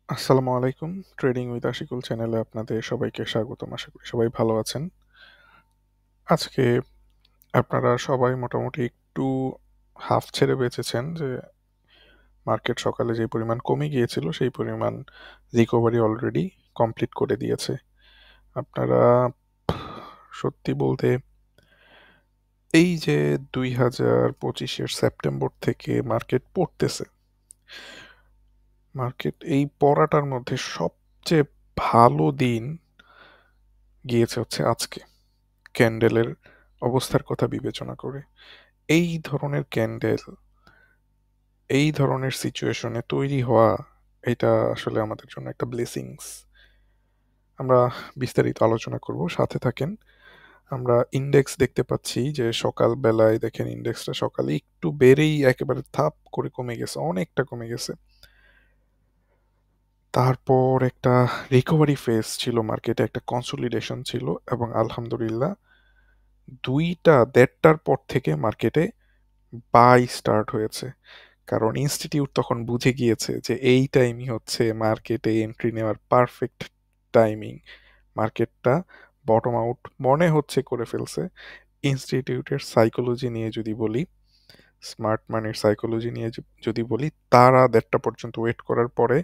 আসসালামু আলাইকুম। Trading with Ashikul চ্যানেলে আপনাদের সবাইকে স্বাগতম। আশা করি সবাই ভালো আছেন। আজকে আপনারা সবাই মোটামুটি একটু হাফ ছেড়ে বেঁচেছেন যে মার্কেট সকালে যে পরিমাণ কমে গিয়েছিল সেই পরিমাণ রিকভারি অলরেডি কমপ্লিট করে দিয়েছে। আপনারা সত্যি বলতে এই যে 2025-এর সেপ্টেম্বর থেকে মার্কেট পড়তেছে, মার্কেট এই পড়াটার মধ্যে সবচেয়ে ভালো দিন গিয়েছে হচ্ছে আজকে, ক্যান্ডেলের অবস্থার কথা বিবেচনা করে। এই ধরনের ক্যান্ডেল, এই ধরনের সিচুয়েশনে তৈরি হওয়া, এটা আসলে আমাদের জন্য একটা ব্লেসিংস। আমরা বিস্তারিত আলোচনা করব, সাথে থাকেন। আমরা ইন্ডেক্স দেখতে পাচ্ছি যে সকাল বেলায় দেখেন ইন্ডেক্সটা সকালে একটু বেড়েই একেবারে থাপ করে কমে গেছে, অনেকটা কমে গেছে। তারপর একটা রিকভারি ফেজ ছিল মার্কেটে, একটা কনসোলিডেশন ছিল, এবং আলহামদুলিল্লাহ 2টা-1.5টার পর থেকে মার্কেটে বাই স্টার্ট হয়েছে। কারণ ইনস্টিটিউট তখন বুঝে গিয়েছে যে এই টাইমই হচ্ছে মার্কেটে এন্ট্রি নেওয়ার পারফেক্ট টাইমিং। মার্কেটটা বটম আউট মনে হচ্ছে করে ফেলছে। ইনস্টিটিউটের সাইকোলজি নিয়ে যদি বলি, স্মার্ট মানির সাইকোলজি নিয়ে যদি বলি, তারা 1.5টা পর্যন্ত ওয়েট করার পরে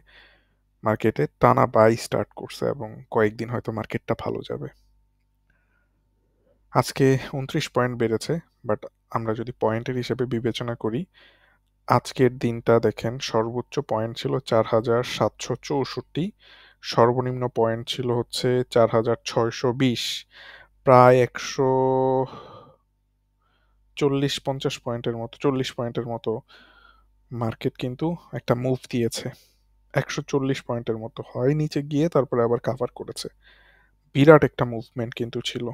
মার্কেটে টানা বাই স্টার্ট করছে এবং কয়েকদিন হয়তো মার্কেটটা ভালো যাবে। আজকে 29 পয়েন্ট বেড়েছে, বাট আমরা যদি পয়েন্টের হিসেবে বিবেচনা করি, আজকের দিনটা দেখেন সর্বোচ্চ পয়েন্ট ছিল 4764, সর্বনিম্ন পয়েন্ট ছিল হচ্ছে 4620, প্রায় 140-50 পয়েন্টের মতো, 40 পয়েন্টের মতো মার্কেট কিন্তু একটা মুভ দিয়েছে। 140 পয়েন্টের মতো হয় নিচে গিয়ে তারপরে আবার কাভার করেছে। বিরাট একটা মুভমেন্ট কিন্তু ছিল,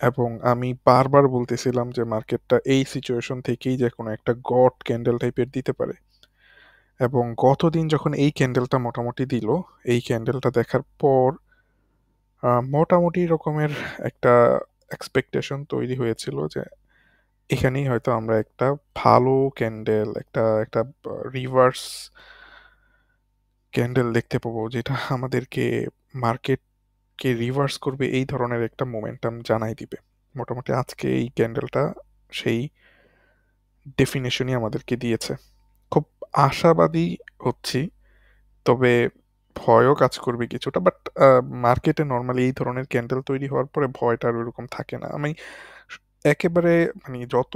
এবং আমি বারবার বলতেছিলাম যে মার্কেটটা এই সিচুয়েশন থেকেই যে কোনো একটা গড ক্যান্ডেল টাইপের দিতে পারে। এবং গতদিন যখন এই ক্যান্ডেলটা মোটামুটি দিল, এই ক্যান্ডেলটা দেখার পর মোটামুটি রকমের একটা এক্সপেকটেশন তৈরি হয়েছিল যে এখানেই হয়তো আমরা একটা ভালো ক্যান্ডেল, একটা একটা রিভার্স ক্যান্ডেল দেখতে পাবো, যেটা আমাদেরকে মার্কেটকে রিভার্স করবে, এই ধরনের একটা মোমেন্টাম জানাই দিবে। মোটামুটি আজকে এই ক্যান্ডেলটা সেই ডেফিনেশনই আমাদেরকে দিয়েছে। খুব আশাবাদী হচ্ছি, তবে ভয়ও কাজ করবে কিছুটা। বাট মার্কেটে নর্মালি এই ধরনের ক্যান্ডেল তৈরি হওয়ার পরে ভয়টা আর ওইরকম থাকে না। আমি একেবারে মানে যত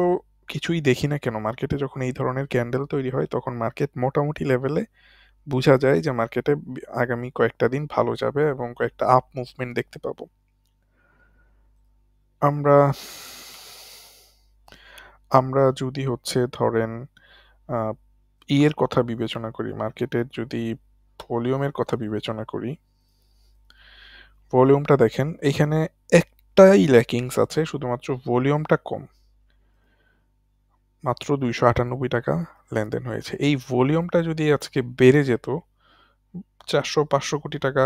কিছুই দেখি না কেন, মার্কেটে যখন এই ধরনের ক্যান্ডেল তৈরি হয় তখন মার্কেট মোটামুটি লেভেলে বোঝা যায় যে মার্কেটে আগামী কয়েকটা দিন ভালো যাবে এবং কয়েকটা আপ মুভমেন্ট দেখতে পাবো। আমরা আমরা যদি হচ্ছে ধরেন আহ, ইয়ের কথা বিবেচনা করি, মার্কেটের যদি ভলিউমের কথা বিবেচনা করি, ভলিউমটা দেখেন এখানে একটাই ল্যাকিংস আছে, শুধুমাত্র ভলিউমটা কম। মাত্র 298 টাকা লেনদেন হয়েছে। এই ভলিউমটা যদি আজকে বেড়ে যেত, 400-500 কোটি টাকা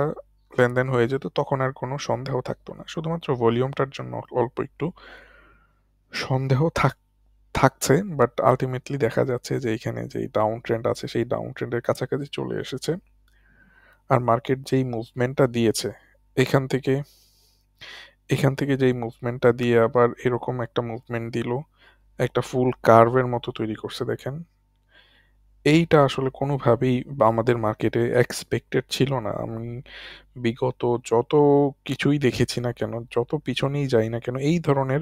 লেনদেন হয়ে যেত, তখন আর কোনো সন্দেহ থাকতো না। শুধুমাত্র ভলিউমটার জন্য অল্প একটু সন্দেহ থাকছে, বাট আলটিমেটলি দেখা যাচ্ছে যে এখানে যেই ডাউন ট্রেন্ড আছে সেই ডাউন ট্রেন্ডের কাছাকাছি চলে এসেছে। আর মার্কেট যেই মুভমেন্টটা দিয়েছে, এখান থেকে এখান থেকে যেই মুভমেন্টটা দিয়ে আবার এরকম একটা মুভমেন্ট দিল, একটা ফুল কার্ভের মতো তৈরি করছে দেখেন। এইটা আসলে কোনোভাবেই আমাদের মার্কেটে এক্সপেক্টেড ছিল না। আমি বিগত যত কিছুই দেখেছি না কেন, যত পিছনেই যাই না কেন, এই ধরনের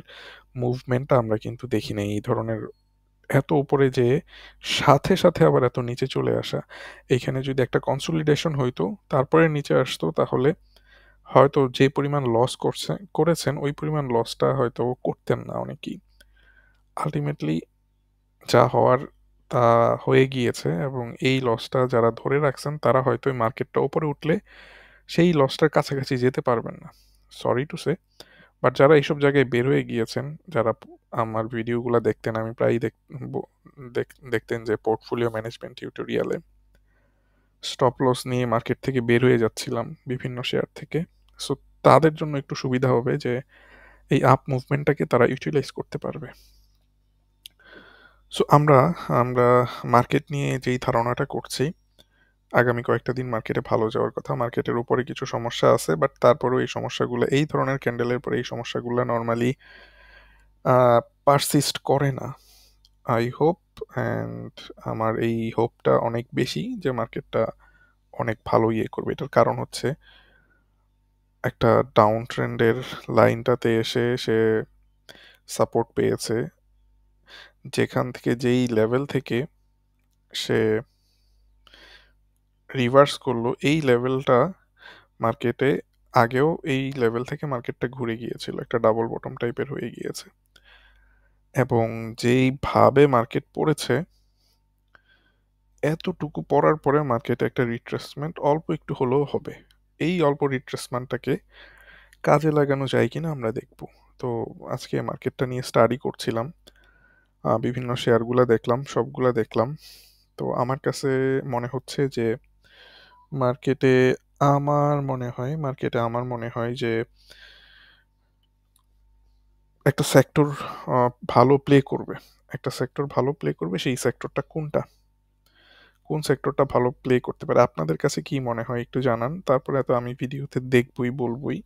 মুভমেন্টটা আমরা কিন্তু দেখি নাই। এই ধরনের এত উপরে যে সাথে সাথে আবার এত নিচে চলে আসা, এখানে যদি একটা কনসোলিডেশন হইতো তারপরে নিচে আসতো, তাহলে হয়তো যে পরিমাণ লস করেছেন ওই পরিমাণ লসটা হয়তো করতেন না অনেকেই। আলটিমেটলি যা হওয়ার তা হয়ে গিয়েছে, এবং এই লসটা যারা ধরে রাখছেন তারা হয়তো এই মার্কেটটা উপরে উঠলে সেই লসটার কাছাকাছি যেতে পারবেন না। সরি টু সে, বাট যারা এইসব জায়গায় বের হয়ে গিয়েছেন, যারা আমার ভিডিওগুলো দেখতেন, আমি প্রায়ই দেখতেন যে পোর্টফোলিও ম্যানেজমেন্ট টিউটোরিয়ালে স্টপ লস নিয়ে মার্কেট থেকে বের হয়ে যাচ্ছিলাম বিভিন্ন শেয়ার থেকে। সো তাদের জন্য একটু সুবিধা হবে যে এই আপ মুভমেন্টটাকে তারা ইউটিলাইজ করতে পারবে। সো আমরা আমরা মার্কেট নিয়ে যেই ধারণাটা করছি, আগামী কয়েকটা দিন মার্কেটে ভালো যাওয়ার কথা। মার্কেটের উপরে কিছু সমস্যা আছে, বাট তারপরেও এই সমস্যাগুলো, এই ধরনের ক্যান্ডেলের পরে এই সমস্যাগুলো নর্মালি পারসিস্ট করে না। আই হোপ, অ্যান্ড আমার এই হোপটা অনেক বেশি যে মার্কেটটা অনেক ভালো ইয়ে করবে। এটার কারণ হচ্ছে একটা ডাউন ট্রেন্ডের লাইনটাতে এসে সে সাপোর্ট পেয়েছে, যেখান থেকে যেই লেভেল থেকে সে রিভার্স করলো, এই লেভেলটা মার্কেটে আগেও এই লেভেল থেকে মার্কেটটা ঘুরে গিয়েছিল, একটা ডাবল বটম টাইপের হয়ে গিয়েছে, এবং যেইভাবে মার্কেট পড়েছে, এতটুকু পড়ার পরে মার্কেটে একটা রিট্রেসমেন্ট অল্প একটু হলেও হবে। এই অল্প রিট্রেসমেন্টটাকে কাজে লাগানো যায় কিনা আমরা দেখব। তো আজকে মার্কেটটা নিয়ে স্টাডি করছিলাম, বিভিন্ন শেয়ারগুলো দেখলাম, সবগুলা দেখলাম। তো আমার কাছে মনে হচ্ছে যে মার্কেটে আমার মনে হয় যে একটা সেক্টর ভালো প্লে করবে। একটা সেক্টর ভালো প্লে করবে, সেই সেক্টরটা কোনটা, কোন সেক্টরটা ভালো প্লে করতে পারে আপনাদের কাছে কি মনে হয় একটু জানান। তারপরে তো আমি ভিডিওতে দেখবই, বলবই।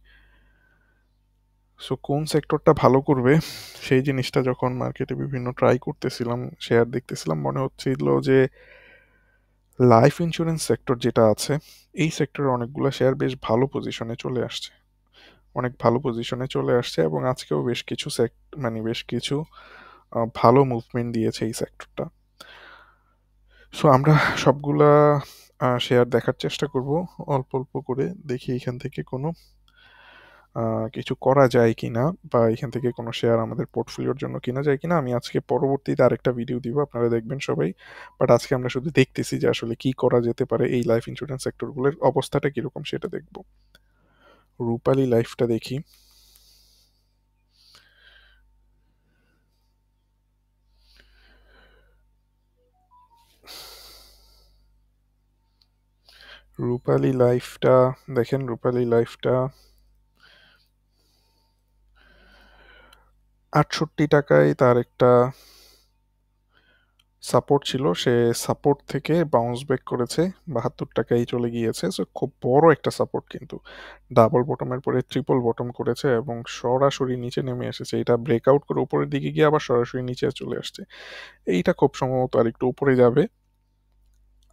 সো কোন সেক্টরটা ভালো করবে সেই জিনিসটা যখন মার্কেটে বিভিন্ন ট্রাই করতেছিলাম, শেয়ার দেখতেছিলাম, মনে হচ্ছিল যে লাইফ ইন্স্যুরেন্স সেক্টর যেটা আছে, এই সেক্টরে অনেকগুলো শেয়ার বেশ ভালো পজিশনে চলে আসছে, অনেক ভালো পজিশনে চলে আসছে, এবং আজকেও বেশ কিছু ভালো মুভমেন্ট দিয়েছে এই সেক্টরটা। সো আমরা সবগুলা শেয়ার দেখার চেষ্টা করব, অল্প অল্প করে দেখি এখান থেকে কোনো কিছু করা যায় কিনা, বা এখান থেকে কোনো শেয়ার আমাদের পোর্টফোলিওর জন্য কিনা যায় কিনা। আমি আজকে পরবর্তীতে আরেকটা ভিডিও দিব, আপনারা দেখবেন সবাই। বাট আজকে আমরা শুধু দেখতেছি যে আসলে কি করা যেতে পারে, এই লাইফ ইন্স্যুরেন্স সেক্টরগুলোর অবস্থাটা কিরকম সেটা দেখব। রূপালী লাইফটা দেখি। রূপালী লাইফটা দেখেন, রূপালী লাইফটা 68 টাকায় তার একটা সাপোর্ট ছিল, সে সাপোর্ট থেকে বাউন্স ব্যাক করেছে, 72 টাকায় চলে গিয়েছে। সো খুব বড় একটা সাপোর্ট, কিন্তু ডাবল বটমের পরে ট্রিপল বটম করেছে এবং সরাসরি নিচে নেমে এসেছে। এটা ব্রেকআউট করে উপরের দিকে গিয়ে আবার সরাসরি নিচে চলে আসছে। এইটা খুব সম্ভবত আর একটু উপরে যাবে,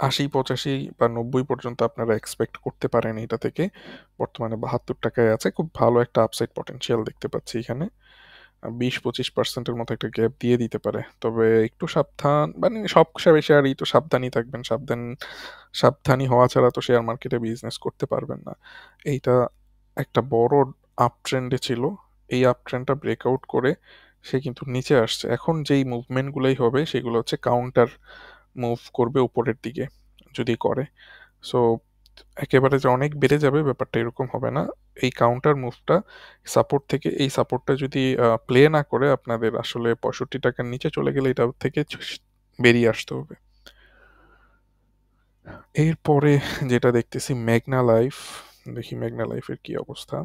80, 85 বা 90 পর্যন্ত আপনারা এক্সপেক্ট করতে পারেন এটা থেকে। বর্তমানে 72 টাকায় আছে, খুব ভালো একটা আপসাইড পটেনশিয়াল দেখতে পাচ্ছি এখানে। 20-25% মতো একটা গ্যাপ দিয়ে দিতে পারে, তবে একটু সাবধান, মানে সব শেয়ারই তো সাবধানই থাকবেন। সাবধানী হওয়া ছাড়া তো শেয়ার মার্কেটে বিজনেস করতে পারবেন না। এইটা একটা বড় আপ ট্রেন্ডে ছিল, এই আপ ট্রেন্ডটা ব্রেকআউট করে সে কিন্তু নিচে আসছে। এখন যেই মুভমেন্টগুলোই হবে সেগুলো হচ্ছে কাউন্টার মুভ করবে উপরের দিকে, যদি করে। সো একেবারে যে অনেক বেড়ে যাবে ব্যাপারটা এরকম হবে না। এই কাউন্টার মুভটা সাপোর্ট থেকে, এই সাপোর্টটা যদি প্লে না করে আপনাদের আসলে 65 টাকার নিচে চলে গেলে এটা থেকে বেরিয়ে আসতে হবে। এরপরে যেটা দেখতেছি মেঘনা লাইফ, দেখি মেঘনা লাইফের কি অবস্থা।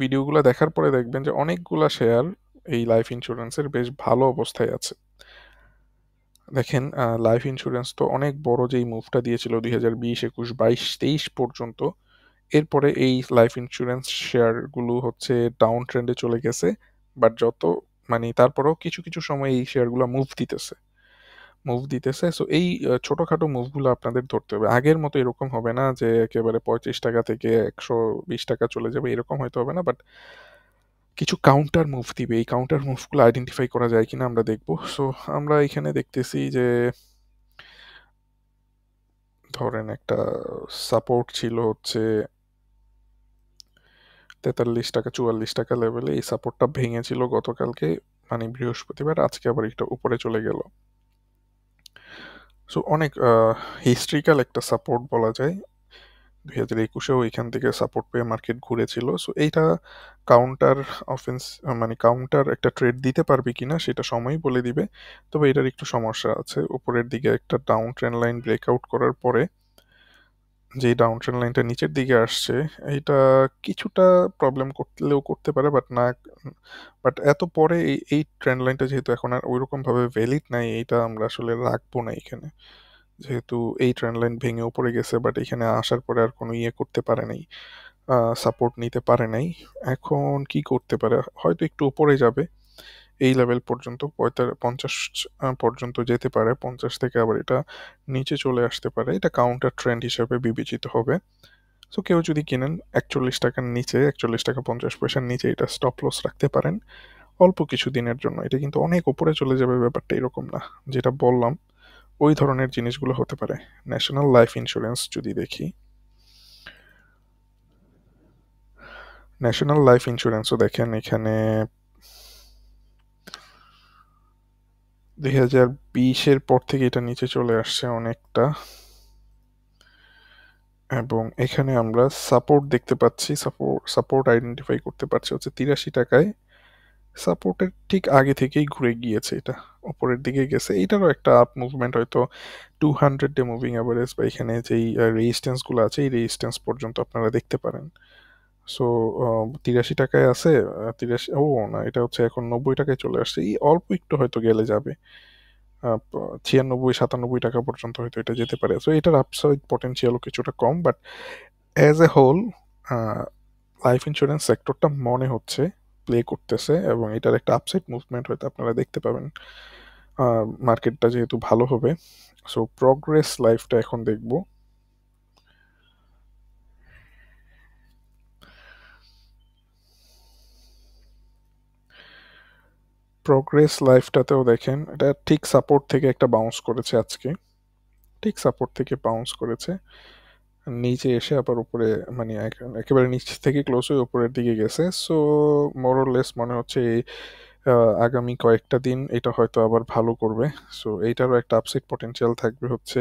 ভিডিওগুলো দেখার পরে দেখবেন যে অনেকগুলা শেয়ার এই লাইফ ইন্স্যুরেন্সের বেশ ভালো অবস্থায় আছে। দেখেন, লাইফ ইন্স্যুরেন্স তো অনেক বড় যেই মুভটা দিয়েছিল 2020, 21, 22, 23 পর্যন্ত। এরপরে এই লাইফ ইন্স্যুরেন্স শেয়ারগুলো হচ্ছে ডাউন ট্রেন্ডে চলে গেছে, বাট মানে তারপরেও কিছু কিছু সময় এই শেয়ারগুলো মুভ দিতেছে। সো এই ছোটখাটো মুভগুলো আপনাদের ধরতে হবে। আগের মতো এরকম হবে না যে একেবারে 35 টাকা থেকে 120 টাকা চলে যাবে, এরকম হয়তো হবে না, বাট কিছু কাউন্টার মুভ দিবে। এই কাউন্টার মুভগুলো আইডেন্টিফাই করা যায় কিনা আমরা দেখবো। সো আমরা এখানে দেখতেছি যে ধরেন একটা সাপোর্ট ছিল হচ্ছে 43 টাকা, 44 টাকা লেভেলে। এই সাপোর্টটা ভেঙেছিল গতকালকে, মানে বৃহস্পতিবার, আজকে আবার এটা উপরে চলে গেল। সো অনেক হিস্ট্রিক্যাল একটা সাপোর্ট বলা যায়। 2021-এও এখান থেকে সাপোর্ট পেয়ে মার্কেট ঘুরেছিল। সো এইটা কাউন্টার অফেন্স, মানে কাউন্টার একটা ট্রেড দিতে পারবে কিনা সেটা সময়ই বলে দিবে। তবে এটার একটু সমস্যা আছে, উপরের দিকে একটা ডাউন ট্রেন্ড লাইন ব্রেকআউট করার পরে যেই ডাউন ট্রেন্ড লাইনটা নিচের দিকে আসছে, এইটা কিছুটা প্রবলেম করতে পারে, বাট এত পরে এই ট্রেন্ড লাইনটা যেহেতু এখন আর ওইরকম ভাবে ভ্যালিড নাই, এইটা আমরা আসলে রাখবো না এখানে। যেহেতু এই ট্রেন্ড লাইন ভেঙে উপরে গেছে, বাট এখানে আসার পরে আর কোনো ইয়ে করতে পারে নাই, সাপোর্ট নিতে পারে নাই। এখন কি করতে পারে, হয়তো একটু উপরে যাবে এই লেভেল পর্যন্ত, 50 পর্যন্ত যেতে পারে, 50 থেকে আবার এটা নিচে চলে আসতে পারে। এটা কাউন্টার ট্রেন্ড হিসেবে বিবেচিত হবে। সো কেউ যদি কিনেন 41 টাকার নিচে, 41 টাকা 50 পয়সার নিচে, এটা স্টপ লস রাখতে পারেন অল্প কিছু দিনের জন্য। এটা কিন্তু অনেক উপরে চলে যাবে, ব্যাপারটা এরকম না। যেটা বললাম ওই ধরনের জিনিসগুলো হতে পারে। ন্যাশনাল লাইফ ইন্স্যুরেন্স যদি দেখি, ন্যাশনাল লাইফ ইন্স্যুরেন্সও দেখেন এখানে 2020-এর পর থেকে এটা নিচে চলে আসছে অনেকটা, এবং এখানে আমরা সাপোর্ট দেখতে পাচ্ছি, সাপোর্ট আইডেন্টিফাই করতে পারছি হচ্ছে 83 টাকায়। সাপোর্টের ঠিক আগে থেকেই ঘুরে গিয়েছে, এটা উপরের দিকে গেছে। এইটারও একটা আপ মুভমেন্ট হয়তো 200 ডে মুভিং অ্যাভারেজ বা এখানে যেই রেজিস্ট্যান্স গুলো আছে, এই রেজিস্ট্যান্স পর্যন্ত আপনারা দেখতে পারেন। সো 83 টাকায় আছে, 83, ও না, এটা হচ্ছে এখন 90 টাকায় চলে আসছে। এই অল্প একটু হয়তো গেলে যাবে 96-97 টাকা পর্যন্ত হয়তো এটা যেতে পারে। সো এটার আপসাইড পটেনশিয়ালও কিছুটা কম, but as a whole life insurance সেক্টরটা মনে হচ্ছে প্লে করতেছে, এবং এটার একটা আপসাইড মুভমেন্ট হয়তো আপনারা দেখতে পাবেন মার্কেটটা যেহেতু ভালো হবে। সো প্রগ্রেস লাইফটা এখন দেখব। প্রগ্রেস লাইফটাতেও দেখেন এটা ঠিক সাপোর্ট থেকে একটা বাউন্স করেছে আজকে, ঠিক সাপোর্ট থেকে বাউন্স করেছে, নিচে এসে আবার উপরে, মানে একেবারে নিচ থেকে ক্লোজ হয়ে উপরের দিকে গেছে। সো মোরলেস মনে হচ্ছে এই আগামী কয়েকটা দিন এটা হয়তো আবার ভালো করবে। সো এইটারও একটা আপসাইড পটেনশিয়াল থাকবে হচ্ছে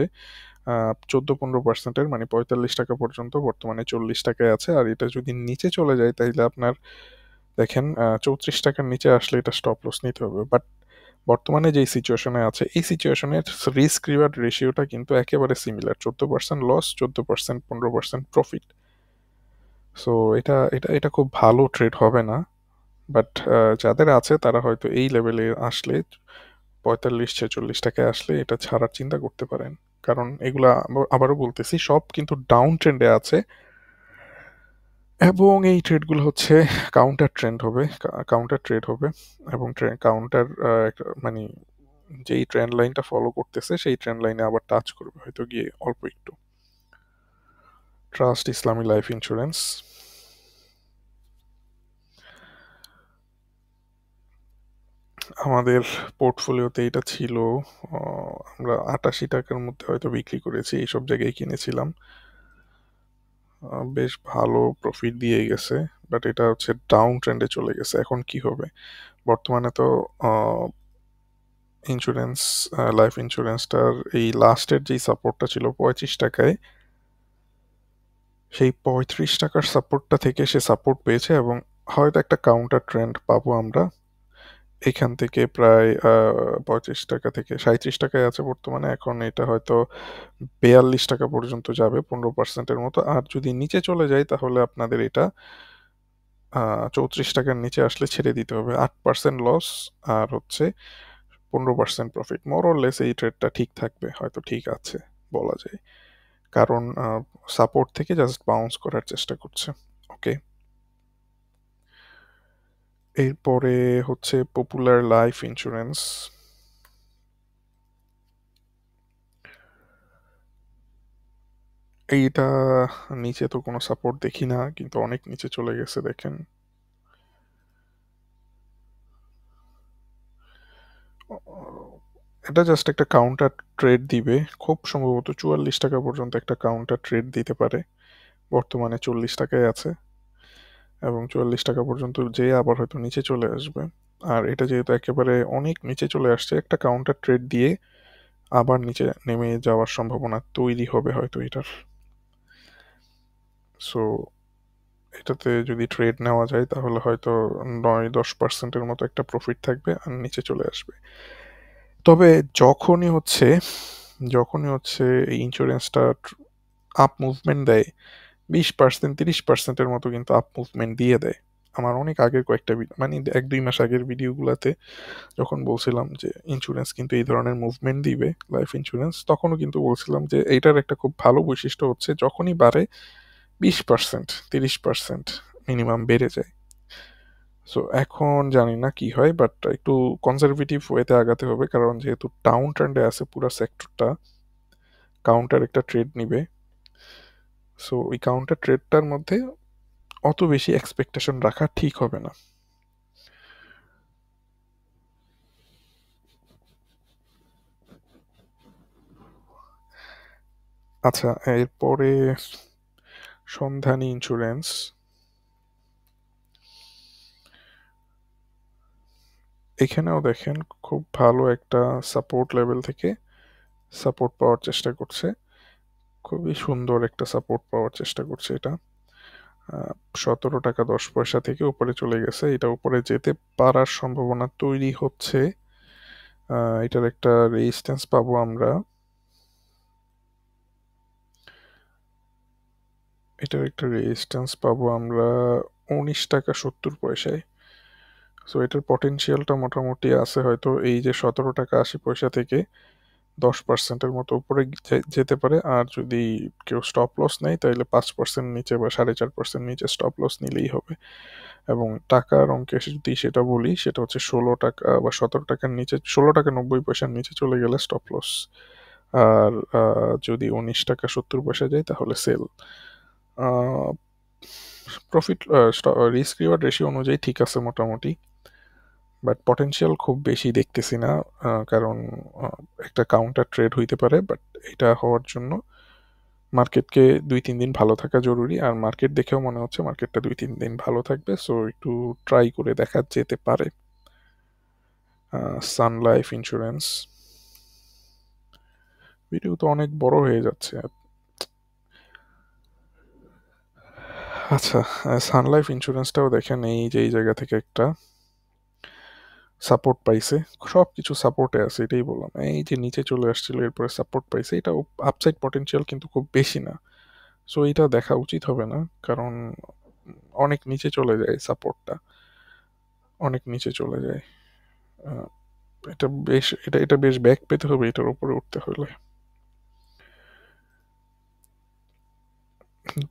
14-15%-এর, মানে 45 টাকা পর্যন্ত। বর্তমানে 40 টাকায় আছে, আর এটা যদি নিচে চলে যায় তাহলে আপনার দেখেন 34 টাকার নিচে আসলে এটা স্টপ লস নিতে হবে। বাট বর্তমানে যেই সিচুয়েশনে আছে, এই সিচুয়েশনের রিস্ক রিওয়ার্ড রেশিওটা কিন্তু একেবারে সিমিলার, 14% লস, 14%, 15% প্রফিট। সো এটা এটা এটা খুব ভালো ট্রেড হবে না, বাট যাদের আছে তারা হয়তো এই লেভেলে আসলে 45-46 টাকায় আসলে এটা ছাড়ার চিন্তা করতে পারেন। কারণ এগুলা আবারও বলতেছি সব কিন্তু ডাউন ট্রেন্ডে আছে, এবং এই ট্রেডগুলো হচ্ছে কাউন্টার ট্রেন্ড হবে, কাউন্টার ট্রেড হবে, এবং কাউন্টার মানে যেই ট্রেন্ড লাইনটা ফলো করতেছে সেই ট্রেন্ড লাইনে আবার টাচ করবে হয়তো গিয়ে অল্প একটু। ট্রাস্ট ইসলামী লাইফ ইন্স্যুরেন্স, আমাদের পোর্টফোলিওতে এটা ছিল, আমরা 88 টাকার মধ্যে হয়তো বিক্রি করেছি, এইসব জায়গায় কিনেছিলাম, বেশ ভালো প্রফিট দিয়ে গেছে। বাট এটা হচ্ছে ডাউন ট্রেন্ডে চলে গেছে। এখন কি হবে? বর্তমানে তো ইন্স্যুরেন্স, লাইফ ইন্স্যুরেন্সটার এই লাস্টের যেই সাপোর্টটা ছিল 35 টাকায়, সেই 35 টাকার সাপোর্টটা থেকে সে সাপোর্ট পেয়েছে, এবং হয়তো একটা কাউন্টার ট্রেন্ড পাবো আমরা এখান থেকে। প্রায় 35 টাকা থেকে 37 টাকায় আছে বর্তমানে, এখন এটা হয়তো 42 টাকা পর্যন্ত যাবে, 15%-এর মতো। আর যদি নিচে চলে যায় তাহলে আপনাদের এটা 34 টাকার নিচে আসলে ছেড়ে দিতে হবে। 8% লস আর হচ্ছে 15% প্রফিট। মোর অর লেস এই ট্রেডটা ঠিক থাকবে, হয়তো ঠিক আছে বলা যায়। কারণ সাপোর্ট থেকে জাস্ট বাউন্স করার চেষ্টা করছে। ওকে, এরপরে হচ্ছে পপুলার লাইফ ইন্স্যুরেন্স। এইটা নিচে তো কোনো সাপোর্ট দেখি না, কিন্তু অনেক নিচে চলে গেছে দেখেন। এটা জাস্ট একটা কাউন্টার ট্রেড দিবে, খুব সম্ভবত 44 টাকা পর্যন্ত একটা কাউন্টার ট্রেড দিতে পারে। বর্তমানে 40 টাকায় আছে, এবং 44 টাকা পর্যন্ত যেয়ে আবার হয়তো নিচে চলে আসবে। আর এটা যেহেতু একেবারে অনেক নিচে চলে আসছে, একটা কাউন্টার ট্রেড দিয়ে আবার নিচে নেমে যাওয়ার সম্ভাবনা তৈরি হবে হয়তো এটার। সো এটাতে যদি ট্রেড নেওয়া যায় তাহলে হয়তো 9-10%-এর মতো একটা প্রফিট থাকবে আর নিচে চলে আসবে। তবে যখনই হচ্ছে এই ইন্স্যুরেন্সটা আপ মুভমেন্ট দেয় 20% 30%-এর মতো কিন্তু আপ মুভমেন্ট দিয়ে দেয়। আমার অনেক আগের কয়েকটা মানে 1-2 মাস আগের ভিডিওগুলোতে যখন বলছিলাম যে ইন্স্যুরেন্স কিন্তু এই ধরনের মুভমেন্ট দিবে, লাইফ ইন্স্যুরেন্স, তখনও কিন্তু বলছিলাম যে এইটার একটা খুব ভালো বৈশিষ্ট্য হচ্ছে যখনই বাড়ে 20% 30% মিনিমাম বেড়ে যায়। সো এখন জানি না কি হয়, বাট একটু কনজারভেটিভ ওয়েতে আগাতে হবে, কারণ যেহেতু ডাউন ট্রেন্ডে আছে পুরো সেক্টরটা, কাউন্টার একটা ট্রেড নিবে। সো ওই কাউন্টার ট্রেডটার মধ্যে অত বেশি এক্সপেকটেশন রাখা ঠিক হবে না। আচ্ছা, এরপরে সন্ধানী ইন্স্যুরেন্স। এখানেও দেখেন খুব ভালো একটা সাপোর্ট লেভেল থেকে সাপোর্ট পাওয়ার চেষ্টা করছে, খুবই সুন্দর একটা সাপোর্ট পাওয়ার চেষ্টা করছে এটা। 17 টাকা 10 পয়সা থেকে উপরে চলে গেছে, এটা উপরে যেতে পারার সম্ভাবনা তৈরি হচ্ছে। এটার একটা রেজিস্ট্যান্স পাবো আমরা, এটার একটা রেজিস্ট্যান্স পাবো আমরা 19 টাকা 70 পয়সায়। সো এটার পটেনশিয়ালটা মোটামুটি আছে, হয়তো এই যে 17 টাকা 80 পয়সা থেকে 10%-এর মতো উপরে যেতে পারে। আর যদি কেউ স্টপ লস নেয় তাহলে 5% নিচে বা 4.5% নিচে স্টপ লস নিলেই হবে। এবং টাকার অঙ্কে যদি সেটা বলি, সেটা হচ্ছে 16 টাকা বা 17 টাকার নিচে, 16 টাকা 90 পয়সার নিচে চলে গেলে স্টপ লস। আর যদি 19 টাকা 70 পয়সা যায় তাহলে sell. Profit risk reward ratio অনুযায়ী ঠিক আছে মোটামুটি, বাট পটেনশিয়াল খুব বেশি দেখতেছি না। কারণ একটা কাউন্টার ট্রেড হইতে পারে, বাট এটা হওয়ার জন্য মার্কেটকে 2-3 দিন ভালো থাকা জরুরি। আর মার্কেট দেখেও মনে হচ্ছে মার্কেটটা 2-3 দিন ভালো থাকবে, সো একটু ট্রাই করে দেখা যেতে পারে। সান লাইফ ইন্স্যুরেন্স, ভিডিও তো অনেক বড় হয়ে যাচ্ছে। আচ্ছা, সান লাইফ ইন্স্যুরেন্সটাও দেখেন এই যে এই জায়গা থেকে একটা সাপোর্ট পাইছে, সব কিছু সাপোর্টে আছে, এটাই বললাম। এই যে নিচে চলে আসছিল এরপরে সাপোর্ট পাইছে, এটা আপসাইড পটেনশিয়াল কিন্তু খুব বেশি না। সো এটা দেখা উচিত হবে না, কারণ অনেক নিচে চলে যায় সাপোর্টটা, অনেক নিচে চলে যায়। আহ, এটা বেশ এটা এটা বেশ ব্যাক পেতে হবে এটার উপরে উঠতে হলে।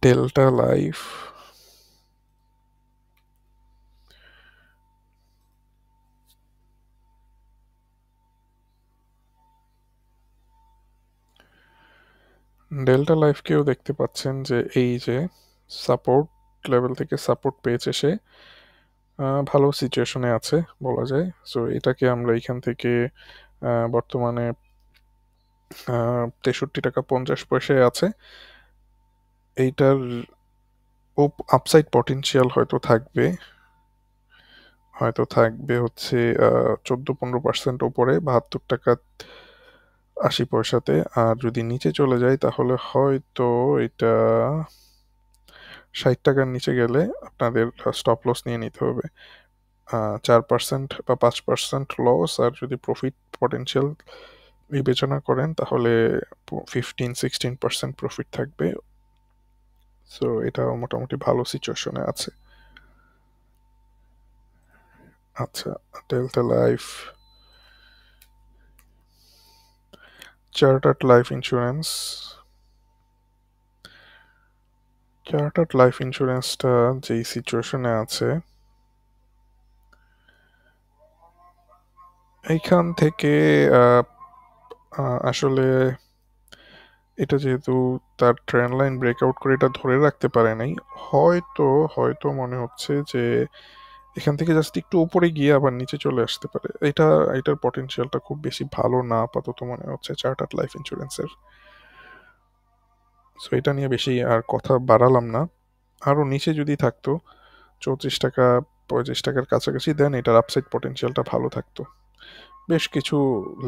ডেল্টা লাইফ, ডেল্টা লাইফকেও দেখতে পাচ্ছেন যে এই যে সাপোর্ট লেভেল থেকে সাপোর্ট পেয়েছে সে, ভালো সিচুয়েশনে আছে বলা যায়। সো এটাকে আমরা এখান থেকে বর্তমানে 63 টাকা 50 পয়সায় আছে। এইটার আপসাইড পটেনশিয়াল হয়তো থাকবে হচ্ছে 14-15% উপরে 72 টাকা 80 পয়সাতে। আর যদি নিচে চলে যায় তাহলে হয়তো এটা 60 টাকার নিচে গেলে আপনাদের স্টপ লস নিয়ে নিতে হবে। 4% বা 5% লস, আর যদি প্রফিট পটেনশিয়াল বিবেচনা করেন তাহলে 15-16% প্রফিট থাকবে। সো এটাও মোটামুটি ভালো সিচুয়েশনে আছে। আচ্ছা, Delta Life, Chartered Life Insurance. Chartered Life ইন্স্যুরেন্সটা যেই সিচুয়েশনে আছে, এইখান থেকে আসলে এটা যেহেতু তার ট্রেন্ড লাইন ব্রেকআউট করে এটা ধরে রাখতে পারে নাই, হয়তো হয়তো মনে হচ্ছে যে এখান থেকে জাস্ট একটু উপরে গিয়ে আবার নিচে চলে আসতে পারে। এটার পটেনশিয়ালটা খুব বেশি ভালো না আপাতত মনে হচ্ছে চার্টার্ড লাইফ ইন্স্যুরেন্সের। সো এটা নিয়ে বেশি আর কথা বাড়ালাম না। আরও নিচে যদি থাকতো 34 টাকা 35 টাকার কাছাকাছি, দেন এটার আপসাইড পটেনশিয়ালটা ভালো থাকতো। বেশ কিছু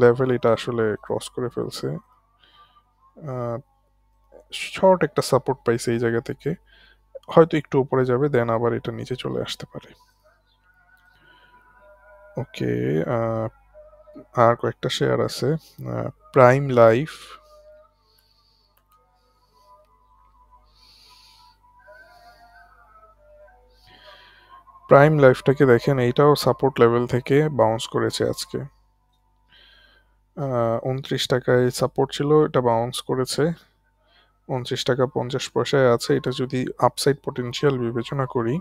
লেভেল এটা আসলে ক্রস করে ফেলছে। শর্ট একটা সাপোর্ট পাইছে এই জায়গা থেকে, হয়তো একটু উপরে যাবে, দেন আবার এটা নিচে চলে আসতে পারে। ওকে, আর কয়েকটা শেয়ার আছে। প্রাইম লাইফ, প্রাইম লাইফটাকে দেখেন, এইটাও সাপোর্ট লেভেল থেকে বাউন্স করেছে আজকে। 29 টাকায় সাপোর্ট ছিল, এটা বাউন্স করেছে 29 টাকা 50 পয়সায় আছে। এটা যদি আপসাইড পটেনশিয়াল বিবেচনা করি,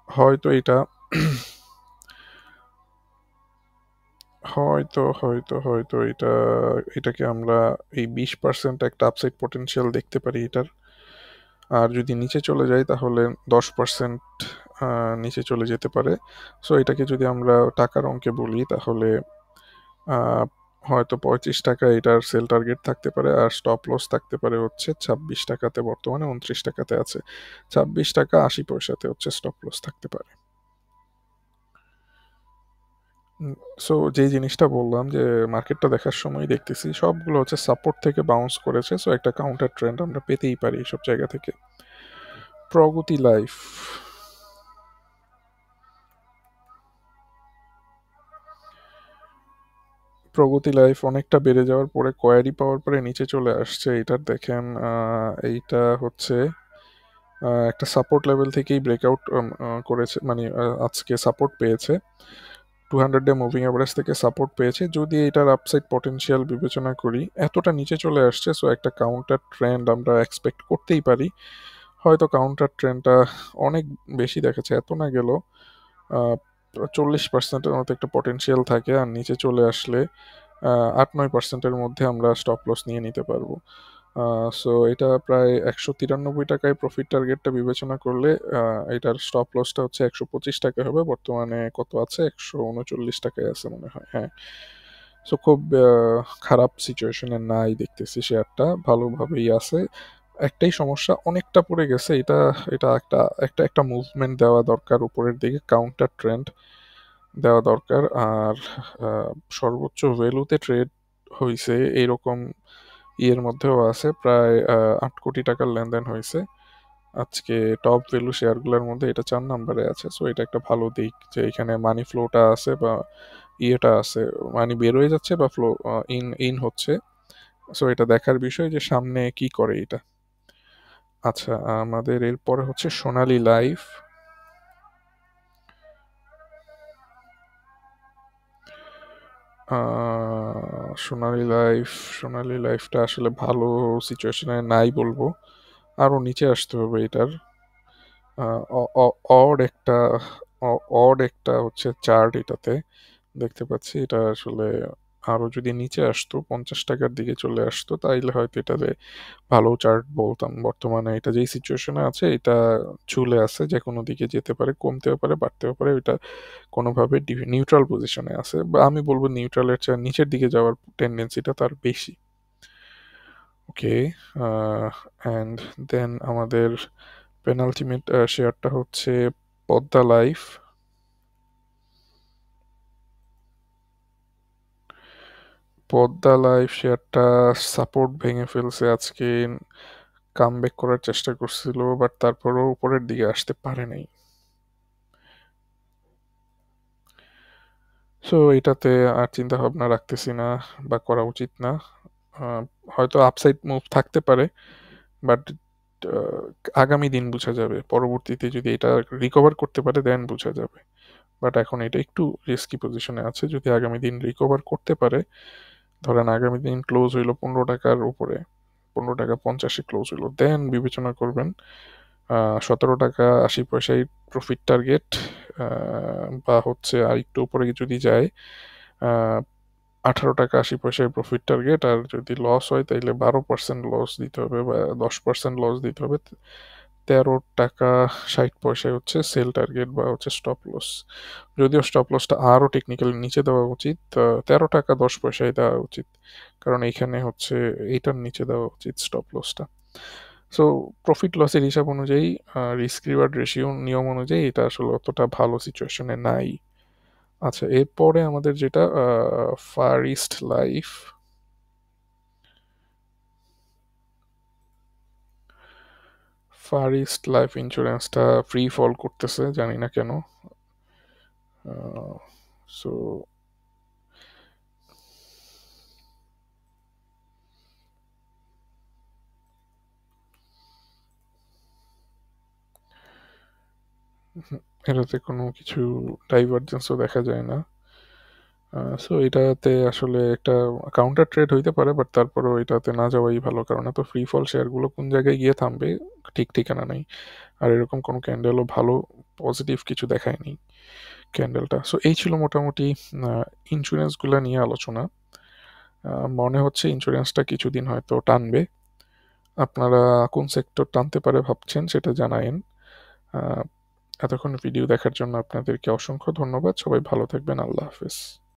হয়তো এটা হয়তো এটাকে আমরা এই 20% একটা আপসাইড পটেনশিয়াল দেখতে পারি এটার। আর যদি নিচে চলে যায় তাহলে 10% নিচে চলে যেতে পারে। সো এটাকে যদি আমরা টাকার অঙ্কে বলি তাহলে আহ, হয়তো 35 টাকা এটার সেল টার্গেট থাকতে পারে, আর স্টপ লস থাকতে পারে হচ্ছে 26 টাকাতে। বর্তমানে 29 টাকাতে আছে, 26 টাকা 80 পয়সাতে হচ্ছে স্টপ লস থাকতে পারে। সো যেই জিনিসটা বললাম যে মার্কেটটা দেখার সময় দেখতেছি সবগুলো হচ্ছে সাপোর্ট থেকে বাউন্স করেছে, সো একটা কাউন্টার ট্রেন্ড আমরা পেতেই পারি এইসব জায়গা থেকে। প্রগতি লাইফ, প্রগতি লাইফ অনেকটা বেড়ে যাওয়ার পরে কোয়ারি পাওয়ার পরে নিচে চলে আসছে। এটার দেখেন এইটা হচ্ছে একটা সাপোর্ট লেভেল থেকেই ব্রেকআউট করেছে, মানে আজকে সাপোর্ট পেয়েছে 200 ডে মুভিং অ্যাভারেজ থেকে সাপোর্ট পেয়েছে। যদি এটার আপসাইড পটেনশিয়াল বিবেচনা করি, এতটা নিচে চলে আসছে, সো একটা কাউন্টার ট্রেন্ড আমরা এক্সপেক্ট করতেই পারি। হয়তো কাউন্টার ট্রেন্ডটা অনেক বেশি দেখাচ্ছে, এত না গেল 40%-এর মতো একটা পটেনশিয়াল থাকে, আর নিচে চলে আসলে 8-9%-এর মধ্যে আমরা স্টপ লস নিয়ে নিতে পারবো। সো এটা প্রায় 193 টাকায় প্রফিট টার্গেটটা বিবেচনা করলে এটার স্টপ লসটা হচ্ছে 125 টাকা হবে। বর্তমানে কত আছে, 139 টাকায় আছে মনে হয়, হ্যাঁ। সো খুব খারাপ সিচুয়েশনে নাই দেখতেছি, শেয়ারটা ভালোভাবেই আছে। একটাই সমস্যা, অনেকটা পড়ে গেছে। এটা এটা একটা একটা একটা মুভমেন্ট দেওয়া দরকার উপরের দিকে, কাউন্টার ট্রেন্ড দেওয়া দরকার। আর আহ, সর্বোচ্চ ভ্যালুতে ট্রেড হয়েছে এইরকম ইয়ের মধ্যেও আছে, প্রায় 8 কোটি টাকার লেনদেন হয়েছে আজকে। টপ ভ্যালু শেয়ারগুলোর মধ্যে এটা 4 নম্বরে আছে। সো এটা একটা ভালো দিক যে এখানে মানি ফ্লোটা আছে, বা ইয়েটা আছে, মানি বের হয়ে যাচ্ছে বা ফ্লো ইন ইন হচ্ছে। সো এটা দেখার বিষয় যে সামনে কি করে এটা। আচ্ছা, আমাদের এরপরে হচ্ছে সোনালী লাইফ। সোনালী লাইফ, সোনালী লাইফটা আসলে ভালো সিচুয়েশনে নাই বলবো, আরো নিচে আসতে হবে এটার। অড একটা অড একটা হচ্ছে চার্ট এটাতে দেখতে পাচ্ছি। এটা আসলে আরো যদি নিচে আসতো, 50 টাকার দিকে চলে আসতো, তাইলে হয়তো এটাতে ভালো চার্ট বলতাম। বর্তমানে এটা যেই সিচুয়েশনে আছে, এটা ঝুলে আছে, যে কোনো দিকে যেতে পারে, কমতেও পারে, বাড়তেও পারে। এটা কোনোভাবে নিউট্রাল পজিশনে আছে, বা আমি বলবো নিউট্রালের চেয়ে নিচের দিকে যাওয়ার টেন্ডেন্সিটা তার বেশি। ওকে, অ্যান্ড দেন আমাদের পেনাল্টিমেট শেয়ারটা হচ্ছে পদ্মা লাইফ। পদ্মা লাইফ শেয়ারটা সাপোর্ট ভেঙে ফেলছে আজকে, কামব্যাক করার চেষ্টা করছিল, বাট তারপরও উপরের দিকে আসতে পারে নাই। সো এটাতে আর চিন্তা ভাবনা রাখতেছি না, বা করা উচিত না। আহ, হয়তো আপসাইড মুভ থাকতে পারে, বাট আগামী দিন বোঝা যাবে। পরবর্তীতে যদি এটা রিকভার করতে পারে দেন বোঝা যাবে। বাট এখন এটা একটু রিস্কি পজিশনে আছে। যদি আগামী দিন রিকভার করতে পারে, ধরেন আগামী দিন ক্লোজ হইলো 15 টাকার উপরে, 15 টাকা 50-এ ক্লোজ হইলো, দেন বিবেচনা করবেন 17 টাকা 80 পয়সায় প্রফিট টার্গেট, বা হচ্ছে আর একটু উপরে যদি যায় 18 টাকা 80 পয়সায় প্রফিট টার্গেট। আর যদি লস হয় তাইলে 12% লস দিতে হবে, বা 10% লস দিতে হবে। 13 টাকা 60 পয়সায় হচ্ছে সেল টার্গেট বা হচ্ছে স্টপ লস। যদিও স্টপ লসটা আরও টেকনিক্যালি নিচে দেওয়া উচিত, 13 টাকা 10 পয়সায় দেওয়া উচিত, কারণ এইখানে হচ্ছে এইটার নিচে দেওয়া উচিত স্টপ লসটা। সো প্রফিট লসের হিসাব অনুযায়ী, রিস্ক রিওয়ার্ড রেশিও নিয়ম অনুযায়ী এটা আসলে অতটা ভালো সিচুয়েশনে নাই। আচ্ছা, এরপরে আমাদের যেটা Far East Life. Far East Life ইন্স্যুরেন্সটা ফ্রি ফল করতেছে, জানি না কেন। সো এটাতে কোনো কিছু ডাইভারজেন্সও দেখা যায় না। সো এটাতে আসলে একটা কাউন্টার ট্রেড হইতে পারে, বাট তারপরেও এটাতে না যাওয়াই ভালো, কারণ এত ফ্রি ফল শেয়ারগুলো কোন জায়গায় গিয়ে থামবে ঠিক ঠিকানা নেই। আর এরকম কোনো ক্যান্ডেলও ভালো পজিটিভ কিছু দেখায়নি ক্যান্ডেলটা। সো এই ছিল মোটামুটি ইন্স্যুরেন্সগুলো নিয়ে আলোচনা। মনে হচ্ছে ইন্স্যুরেন্সটা কিছুদিন হয়তো টানবে। আপনারা কোন সেক্টর টানতে পারে ভাবছেন সেটা জানায়েন। এতক্ষণ ভিডিও দেখার জন্য আপনাদেরকে অসংখ্য ধন্যবাদ। সবাই ভালো থাকবেন। আল্লাহ হাফেজ।